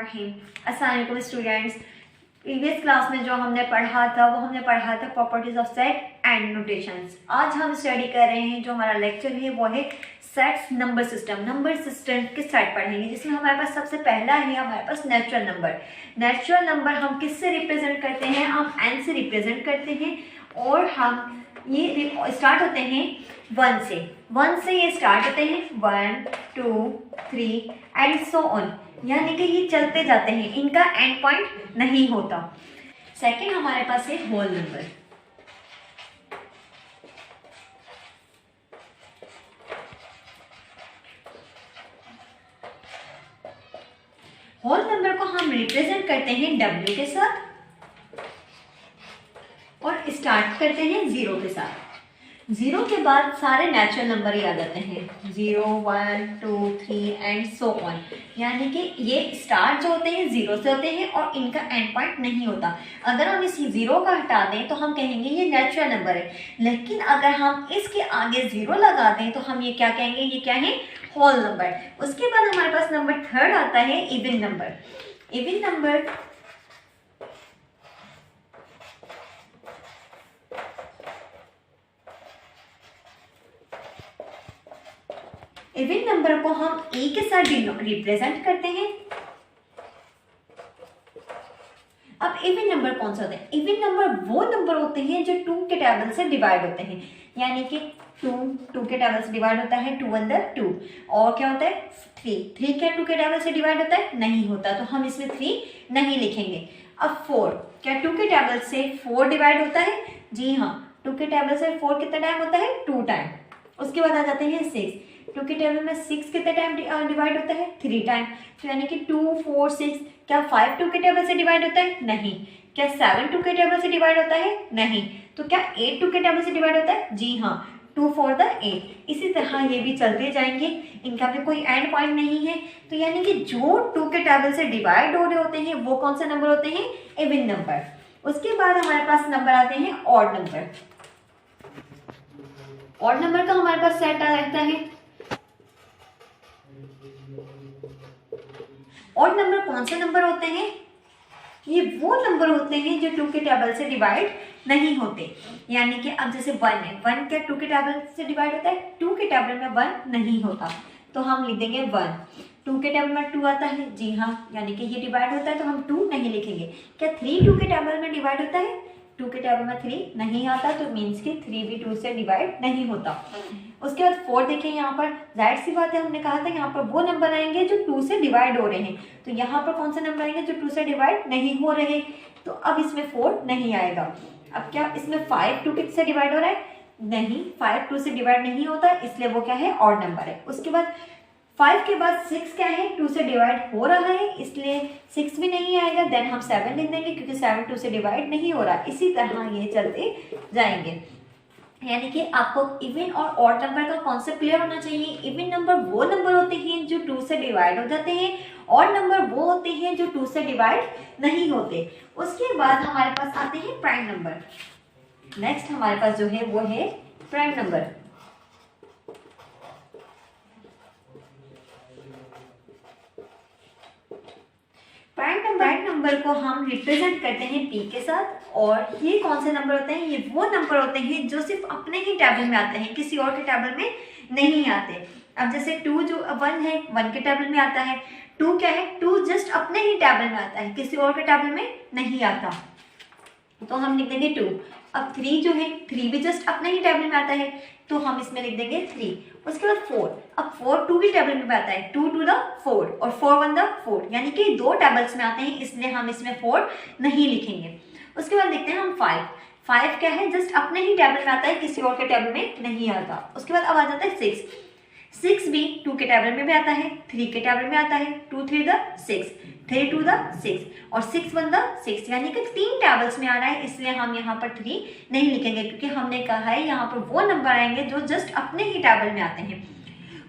रहीम। अस्सलाम वालेकुम students. Previous class में जो हमने पढ़ा था वो हमने पढ़ा था properties of set and notations. आज हम स्टडी कर रहे हैं, जो हमारा लेक्चर है वो है sets number system. Number system के सेट पढ़ेंगे, जिसमें हमारे पास सबसे पहला है हमारे पास नेचुरल नंबर। नेचुरल नंबर हम किससे रिप्रेजेंट करते हैं? हम n से रिप्रेजेंट करते हैं और हम ये स्टार्ट होते हैं 1 से। 1 से ये स्टार्ट होते हैं 1 2 3 एंड सो ऑन, यानी कि ये चलते जाते हैं, इनका एंड पॉइंट नहीं होता। सेकंड हमारे पास है होल नंबर। होल नंबर को हम रिप्रेजेंट करते हैं W के साथ और स्टार्ट करते हैं 0 के साथ। 0 के बाद सारे नेचुरल नंबर ही आ जाते हैं, 0 1 2 3 एंड सो ऑन, यानी कि ये स्टार्ट जो होते हैं 0 से होते हैं और इनका एंड पॉइंट नहीं होता। अगर हम इस 0 का हटा दें तो हम कहेंगे ये नेचुरल नंबर है, लेकिन अगर हम इसके आगे 0 लगा दें तो हम ये क्या कहेंगे? ये क्या है? Whole number. उसके बाद हमारे पास नंबर थर्ड आता है even number. Even number even number को हम ए के साथ रिप्रेजेंट करते हैं। अब इवन नंबर कौन सा होता है? इवन नंबर वो नंबर होते हैं जो 2 के टेबल से डिवाइड होते हैं, यानी कि 2 के टेबल से डिवाइड होता है, 2 × 2। और क्या होता है? 3 क्या 2 के टेबल से डिवाइड होता है? नहीं होता, तो हम इसमें 3 नहीं लिखेंगे। अब 4 क्या 2 के टेबल से 4 डिवाइड होता है? जी हाँ, 2 के टेबल से 4 कितना टाइम होता है? 2 टाइम। उसके बाद आ जाते हैं 6। 2 के टेबल में 6 कितने टाइम डिवाइड होता है? 3 टाइम। तो यानी कि 2 4 6। क्या 5 2 के टेबल से डिवाइड होता है? नहीं। क्या 7 2 के टेबल से डिवाइड होता है? नहीं। तो क्या 8 2 के टेबल से डिवाइड होता है? जी हाँ, 2 4 8। इसी तरह ये भी चलते जाएंगे, इनका भी कोई एंड पॉइंट नहीं है। तो यानी कि जो 2 के टेबल से डिवाइड हो रहे होते हैं वो कौन सा नंबर होते हैं? Even number. उसके बाद हमारे पास नंबर आते हैं ऑड नंबर। ऑड नंबर का हमारे पास सेट आ रहता है। ऑड नंबर कौन से नंबर होते हैं? ये वो नंबर होते हैं जो 2 के टेबल से डिवाइड नहीं होते, यानी कि अब जैसे 1 है, 1 क्या 2 के टेबल से डिवाइड होता है? 2 के टेबल में 1 नहीं होता, तो हम लिख देंगे 1। 2 के टेबल में 2 आता है, जी हाँ, यानी कि ये डिवाइड होता है तो हम 2 नहीं लिखेंगे। क्या 3 2 के टेबल में डिवाइड होता है? 2 के टेबल में 3 नहीं आता, तो मीन्स कि 3 भी 2 से डिवाइड नहीं होता। उसके बाद 4 देखिए, यहाँ पर जाहिर सी बात है, हमने कहा था यहाँ पर वो नंबर आएंगे जो 2 से डिवाइड हो रहे हैं, तो यहाँ पर कौन से नंबर आएंगे जो 2 से डिवाइड नहीं हो रहे? तो अब इसमें 4 नहीं आएगा। अब क्या इसमें 5 2 से डिवाइड हो रहा है? नहीं, 5 2 से डिवाइड नहीं होता, इसलिए वो क्या है? ऑड नंबर है। उसके बाद 5 के बाद 6 क्या है? 2 से डिवाइड हो रहा है, इसलिए 6 भी नहीं आएगा। देन हम 7 लिख देंगे, क्योंकि 7 2 से डिवाइड नहीं हो रहा। इसी तरह ये चलते जाएंगे, यानी कि आपको इवन और ऑड नंबर का कॉन्सेप्ट क्लियर होना चाहिए। इवन नंबर वो नंबर होते हैं जो 2 से डिवाइड हो जाते हैं, ऑड नंबर वो होते हैं जो 2 से डिवाइड नहीं होते। उसके बाद हमारे पास आते हैं प्राइम नंबर। नेक्स्ट हमारे पास जो है वो है प्राइम नंबर। प्राइम नंबर को हम रिप्रेजेंट करते हैं P के साथ। और ये कौन से नंबर होते हैं? ये वो नंबर होते हैं जो सिर्फ अपने ही टेबल में आते हैं, किसी और के टेबल में नहीं आते। अब जैसे 2 जो 1 है, 1 के टेबल में आता है। 2 क्या है? 2 जस्ट अपने ही टेबल में आता है, किसी और के टेबल में नहीं आता, तो हम लिख देंगे 2। अब 3 जो है, 3 भी जस्ट अपने ही टेबल में आता है, तो हम इसमें लिख देंगे 3। उसके बाद 4। अब 4 2 की टेबल में आता है, 2 2 4 और 4 1 4, यानी कि 2 टेबल्स में आते हैं, इसलिए हम इसमें 4 नहीं लिखेंगे। उसके बाद देखते हैं हम 5। 5 क्या है? जस्ट अपने ही टेबल में आता है, किसी और के टेबल में नहीं आता। उसके बाद अब आ जाता है 6। 6 भी 2 के टेबल में भी आता है, 3 के टेबल में आता है, 2 3 6, 3 2 6 और 6 1 6, यानी कि 3 टेबल्स में आ रहा है, इसलिए हम यहाँ पर 3 नहीं लिखेंगे, क्योंकि हमने कहा है यहाँ पर वो नंबर आएंगे जो जस्ट अपने ही टेबल में आते हैं।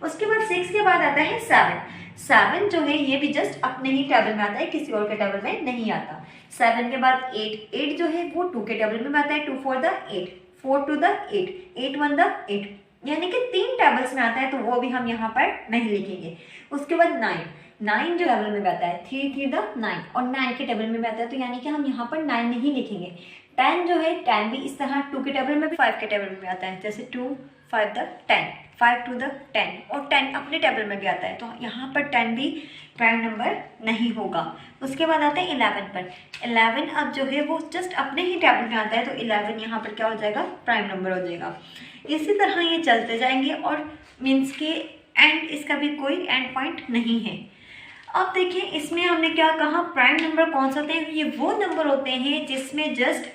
उसके बाद 6 के बाद आता है 7। 7 जो है ये भी जस्ट अपने ही टेबल में आता है, किसी और के टेबल में नहीं आता। 7 के बाद 8। 8 जो है वो 2 के टेबल में आता है, 2 4 8, 4 2 8, 8 1 8, यानी कि 3 टेबल्स में आता है, तो वो भी हम यहाँ पर नहीं लिखेंगे। उसके बाद 9। 9 जो टेबल में भी आता है, 3 3 द 9 और 9 के टेबल में भी आता है, तो यानी कि हम यहाँ पर 9 नहीं लिखेंगे। 10 जो है 10 भी इस तरह 2 के टेबल में भी 5 के टेबल में भी आता है, जैसे 2 5 द 10, 5 2 द 10 और 10 अपने टेबल में भी आता है, तो यहाँ पर 10 भी प्राइम नंबर नहीं होगा। उसके बाद आता है 11 पर। 11 अब जो है वो जस्ट अपने ही टेबल में आता है, तो 11 यहाँ पर क्या हो जाएगा, प्राइम नंबर हो जाएगा। इसी तरह ये चलते जाएंगे और मीन्स के एंड, इसका भी कोई एंड पॉइंट नहीं है। अब देखिए इसमें हमने क्या कहा, प्राइम नंबर कौन से होते हैं, ये वो नंबर होते हैं जिसमें जस्ट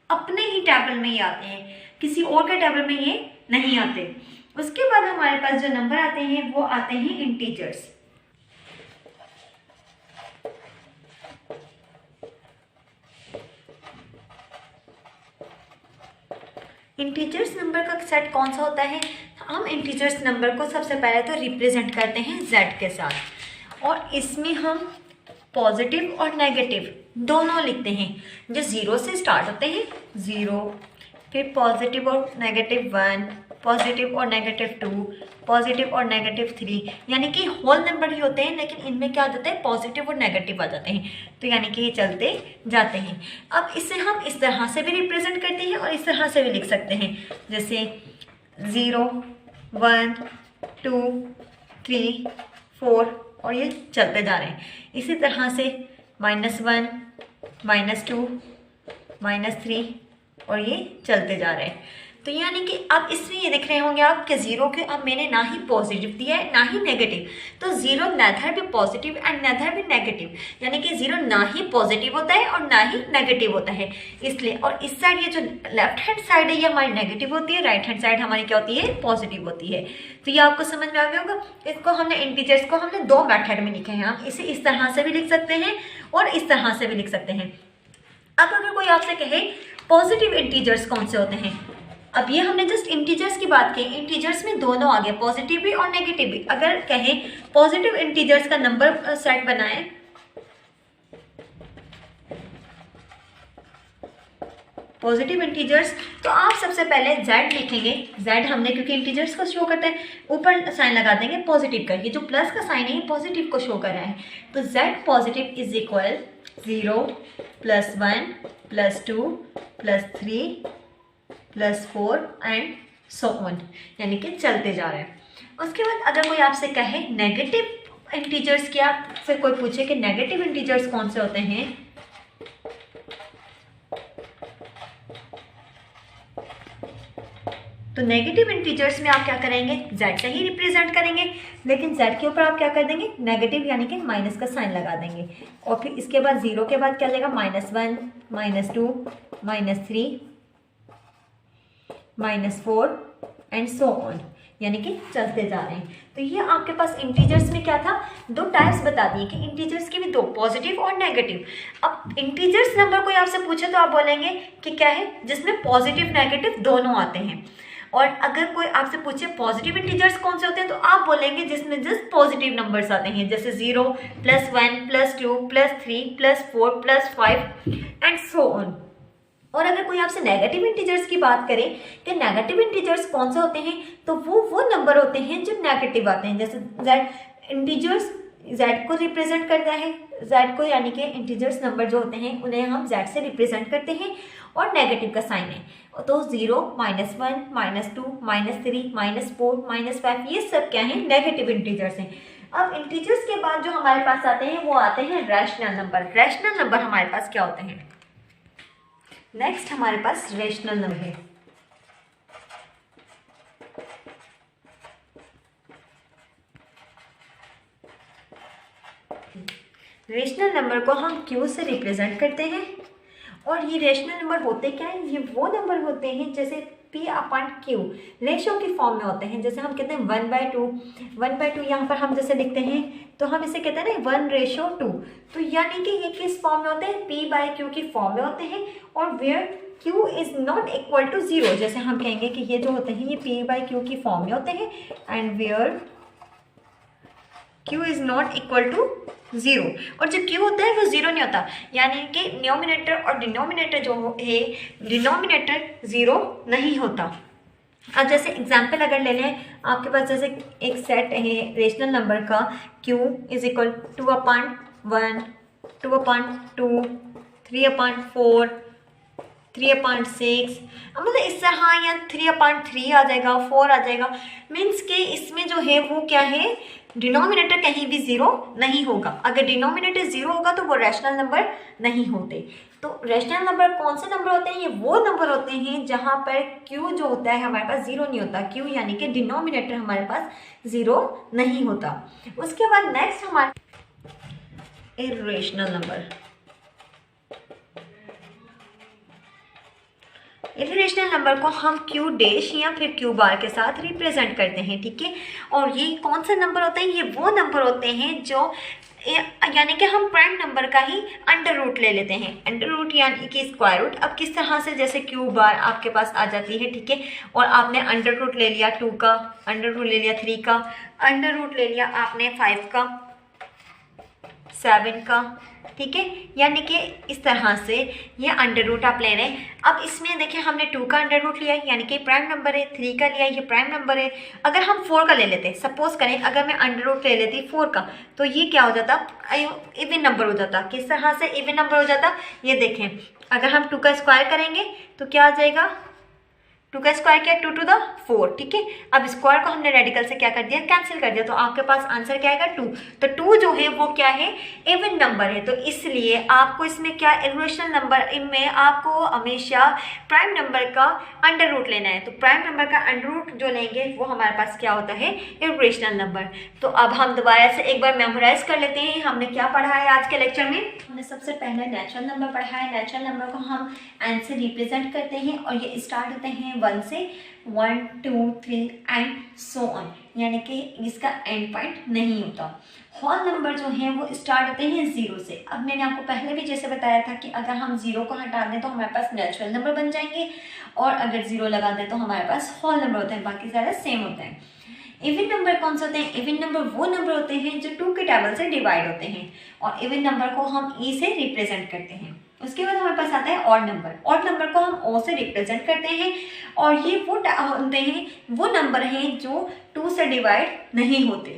अपने ही टेबल में ही आते हैं, किसी और के टेबल में ये नहीं आते। उसके बाद हमारे पास जो नंबर आते हैं वो आते हैं इंटीजर्स। इंटीजर्स नंबर का सेट कौन सा होता है, हम इंटीजर्स नंबर को सबसे पहले तो रिप्रेजेंट करते हैं z के साथ, और इसमें हम पॉजिटिव और नेगेटिव दोनों लिखते हैं। जो 0 से स्टार्ट होते हैं 0, फिर पॉजिटिव और नेगेटिव 1, पॉजिटिव और नेगेटिव 2, पॉजिटिव और नेगेटिव 3, यानी कि होल नंबर ही होते हैं, लेकिन इनमें क्या आ जाता है, पॉजिटिव और नेगेटिव आ जाते हैं, तो यानी कि ये चलते जाते हैं। अब इसे हम इस तरह से भी रिप्रेजेंट करते हैं और इस तरह से भी लिख सकते हैं, जैसे 0 1 2 3 4 और ये चलते जा रहे हैं। इसी तरह से -1 -2 -3 और ये चलते जा रहे हैं। तो यानी कि अब इसमें ये दिख रहे होंगे आप कि 0 के अब मैंने ना ही पॉजिटिव दिया है ना ही नेगेटिव, तो 0 नेदर भी पॉजिटिव एंड नेदर भी नेगेटिव, यानी कि 0 ना ही पॉजिटिव होता है और ना ही नेगेटिव होता है, इसलिए। और इस साइड ये जो लेफ्ट हैंड साइड है ये हमारी नेगेटिव होती है, राइट हैंड साइड हमारी क्या होती है, पॉजिटिव होती है। तो ये आपको समझ में आ गया होगा। इसको हमने इंटीजर्स को हमने 2 मेथड में लिखे हैं, हम इसे इस तरह से भी लिख सकते हैं और इस तरह से भी लिख सकते हैं। अब अगर कोई आपसे कहे पॉजिटिव इंटीजर्स कौन से होते हैं, अब ये हमने जस्ट इंटीजर्स की बात की, इंटीजर्स में दोनों आ गए, पॉजिटिव भी और नेगेटिव भी। अगर कहें पॉजिटिव इंटीजर्स का नंबर सेट बनाएं, पॉजिटिव इंटीजर्स, तो आप सबसे पहले z लिखेंगे। z हमने क्योंकि इंटीजर्स को शो करते हैं, ऊपर साइन लगा देंगे पॉजिटिव का, ये जो प्लस का साइन है ये पॉजिटिव को शो कर रहा है, तो z positive is equal 0 +1 +2 +3 +4 and so on, यानी कि चलते जा रहे हैं। उसके बाद अगर कोई आपसे कहे नेगेटिव इंटीजर्स की, आपसे कोई पूछे कि नेगेटिव इंटीजर्स कौन से होते हैं, तो नेगेटिव इंटीजर्स में आप क्या करेंगे, z से ही रिप्रेजेंट करेंगे, लेकिन z के ऊपर आप क्या कर देंगे, नेगेटिव यानी कि माइनस का साइन लगा देंगे, और फिर इसके बाद 0 के बाद क्या जाएगा, -1 -2 -3 -4 एंड सो ऑन, यानी कि चलते जा रहे हैं। तो ये आपके पास इंटीजर्स में क्या था, 2 टाइप्स बता दिए कि इंटीजर्स के भी 2, पॉजिटिव और नेगेटिव। अब इंटीजर्स नंबर कोई आपसे पूछे तो आप बोलेंगे कि क्या है, जिसमें पॉजिटिव नेगेटिव दोनों आते हैं। और अगर कोई आपसे पूछे पॉजिटिव इंटीजर्स कौन से होते हैं, तो आप बोलेंगे जिसमें जस्ट पॉजिटिव नंबर्स आते हैं, जैसे 0 +1 +2 +3 +4 +5 एंड सो ऑन। और अगर कोई आपसे नेगेटिव इंटीजर्स की बात करें कि नेगेटिव इंटीजर्स कौन से होते हैं, तो वो नंबर होते हैं जो नेगेटिव आते हैं, जैसे z इंटीजर्स z को रिप्रेजेंट करता है, z को यानी कि इंटीजर्स नंबर जो होते हैं उन्हें हम z से रिप्रेजेंट करते हैं और नेगेटिव का साइन है, तो 0 -1 -2 -3 -4 -5 ये सब क्या है, नेगेटिव इंटीजर्स हैं। अब इंटीजर्स के बाद जो हमारे पास आते हैं वो आते हैं रैशनल नंबर। रैशनल नंबर हमारे पास क्या होते हैं, नेक्स्ट हमारे पास रेशनल नंबर है। रेशनल नंबर को हम Q से रिप्रेजेंट करते हैं, और ये रेशनल नंबर होते क्या है, ये वो नंबर होते हैं जैसे P/Q रेशो की फॉर्म में होते हैं, जैसे हम कहते हैं 1/2 यहाँ पर हम जैसे लिखते हैं तो हम इसे कहते हैं ना 1:2, तो यानी कि ये किस फॉर्म में होते हैं, P/Q की फॉर्म में होते हैं, और where Q is not equal to 0, जैसे हम कहेंगे कि ये जो होते हैं ये P/Q की फॉर्म में होते हैं, and where Q is not equal to 0, और जो Q होता है वो 0 नहीं होता, यानी कि न्यूमिनेटर और डिनोमिनेटर जो है, डिनोमिनेटर 0 नहीं होता, अब जैसे एग्जाम्पल अगर ले लें, आपके पास जैसे एक सेट है रेशनल नंबर का q इज इक्वल 2/1, 2/2, 3/4, 3/6, मतलब इस तरह, या 3/3 आ जाएगा, 4 आ जाएगा। मीन्स के इसमें जो है वो क्या है, डिनोमिनेटर कहीं भी जीरो नहीं होगा। अगर डिनोमिनेटर जीरो होगा तो वो रैशनल नंबर नहीं होते। तो रैशनल नंबर कौन से नंबर होते हैं, ये वो नंबर होते हैं जहाँ पर q जो होता है हमारे पास जीरो नहीं होता, q यानी कि डिनोमिनेटर हमारे पास जीरो नहीं होता। उसके बाद नेक्स्ट हमारे इर्रेशनल नंबर। इर्रेशनल नंबर को हम q डैश या फिर q बार के साथ रिप्रेजेंट करते हैं, ठीक है। और ये कौन सा नंबर होते हैं, ये वो नंबर होते हैं जो यानी कि हम प्राइम नंबर का ही अंडर रूट ले लेते हैं। अंडर रूट यानी कि स्क्वायर रूट। अब किस तरह से, जैसे q बार आपके पास आ जाती है, ठीक है, और आपने अंडर रूट ले लिया 2 का, अंडर रूट ले लिया 3 का, अंडर रूट ले लिया आपने 5 का, 7 का, ठीक है, यानी कि इस तरह से ये अंडर रूट आप ले रहे हैं। अब इसमें देखिए हमने 2 का अंडर रूट लिया है यानी कि प्राइम नंबर है, 3 का लिया ये प्राइम नंबर है। अगर हम 4 का ले लेते, सपोज करें अगर मैं अंडर रूट ले लेती 4 का, तो ये क्या हो जाता, इवन नंबर हो जाता। किस तरह से इवन नंबर हो जाता, ये देखें, अगर हम 2 का स्क्वायर करेंगे तो क्या आ जाएगा, 2 का स्क्वायर किया 2 टू द 4, ठीक है। अब स्क्वायर को हमने रेडिकल से क्या कर दिया, कैंसिल कर दिया, तो आपके पास आंसर क्या आएगा 2। तो 2 जो है वो क्या है, इवन नंबर है। तो इसलिए आपको इसमें क्या, इर्रेशनल नंबर में आपको हमेशा प्राइम नंबर का अंडर रूट लेना है। तो प्राइम नंबर का अंडर रूट जो लेंगे वो हमारे पास क्या होता है, इर्रेशनल नंबर। तो अब हम दोबारा से एक बार मेमोराइज कर लेते हैं हमने क्या पढ़ा है आज के लेक्चर में। हमने सबसे पहले नेचुरल नंबर पढ़ा है। नेचुरल नंबर को हम n से रिप्रेजेंट करते हैं और ये स्टार्ट होते हैं 1 से, 1 2 3 एंड सो ऑन, यानी कि इसका एंड पॉइंट नहीं होता। होल नंबर जो है वो स्टार्ट होते हैं 0 से। अब मैंने आपको पहले भी जैसे बताया था कि अगर हम 0 को हटा दें तो हमारे पास नेचुरल नंबर बन जाएंगे, और अगर 0 लगा दें तो हमारे पास होल नंबर होते हैं, बाकी सारे सेम होते हैं। इवन नंबर कौन से होते हैं, इवन नंबर वो नंबर होते हैं जो 2 के टेबल से डिवाइड होते हैं, और इवन नंबर को हम e से रिप्रेजेंट करते हैं। उसके बाद हमारे पास आता है ऑड नंबर। ऑड नंबर को हम o से रिप्रेजेंट करते हैं, और ये वो होते हैं, वो नंबर हैं जो 2 से डिवाइड नहीं होते।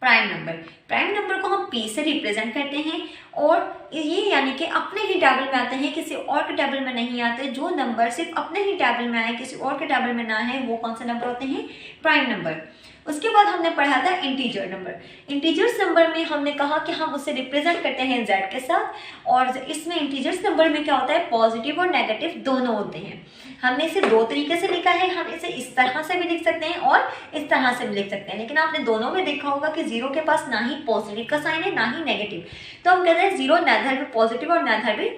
प्राइम नंबर, प्राइम नंबर को हम p से रिप्रेजेंट करते हैं, और ये यानी कि अपने ही टेबल में आते हैं, किसी और के टेबल में नहीं आते। जो नंबर सिर्फ अपने ही टेबल में आए, किसी और के टेबल में ना है, वो कौन से नंबर होते हैं, प्राइम नंबर। उसके बाद हमने पढ़ा था इंटीजर नंबर। इंटीजर्स नंबर में हमने कहा कि हम उसे रिप्रेजेंट करते हैं z के साथ, और इसमें इंटीजर्स नंबर में क्या होता है, पॉजिटिव और नेगेटिव दोनों होते हैं। हमने इसे 2 तरीके से लिखा है, हम इसे इस तरह से भी लिख सकते हैं और इस तरह से भी लिख सकते हैं, लेकिन आपने दोनों में देखा होगा कि 0 के पास ना ही पॉजिटिव का साइन है ना ही नेगेटिव। तो हम कहते हैं 0 नेदर भी पॉजिटिव और नेदर भी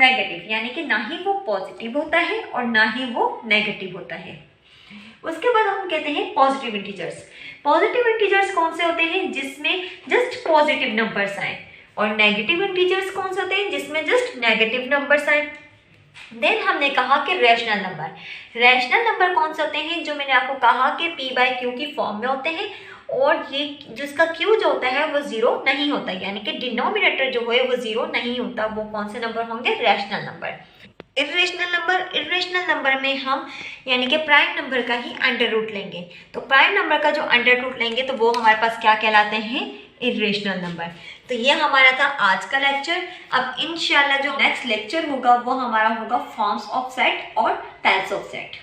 नेगेटिव, यानी कि ना ही वो पॉजिटिव होता है और ना ही वो नेगेटिव होता है। उसके बाद हम कहते हैं पॉजिटिव इंटीजर्स। पॉजिटिव इंटीजर्स कौन से होते हैं, जिसमें जस्ट पॉजिटिव नंबर्स आए, और नेगेटिव इंटीजर्स कौन से होते हैं, जिसमें जस्ट नेगेटिव नंबर्स आए। देन हमने कहा कि रैशनल नंबर। रैशनल नंबर कौन से होते हैं, जो मैंने आपको कहा कि p/q की फॉर्म में होते हैं, और ये जिसका q जो होता है वो 0 नहीं होता, यानी कि डिनोमिनेटर जो है वो 0 नहीं होता। वो कौन से नंबर होंगे, rational number. Irrational number, irrational number में हम यानी कि प्राइम नंबर का ही अंडर रूट लेंगे। तो प्राइम नंबर का जो अंडर रूट लेंगे तो वो हमारे पास क्या कहलाते हैं, इर्रेशनल नंबर। तो ये हमारा था आज का लेक्चर। अब इंशाल्लाह जो नेक्स्ट लेक्चर होगा वो हमारा होगा फॉर्म्स ऑफ सेट और टाइप्स ऑफ सेट।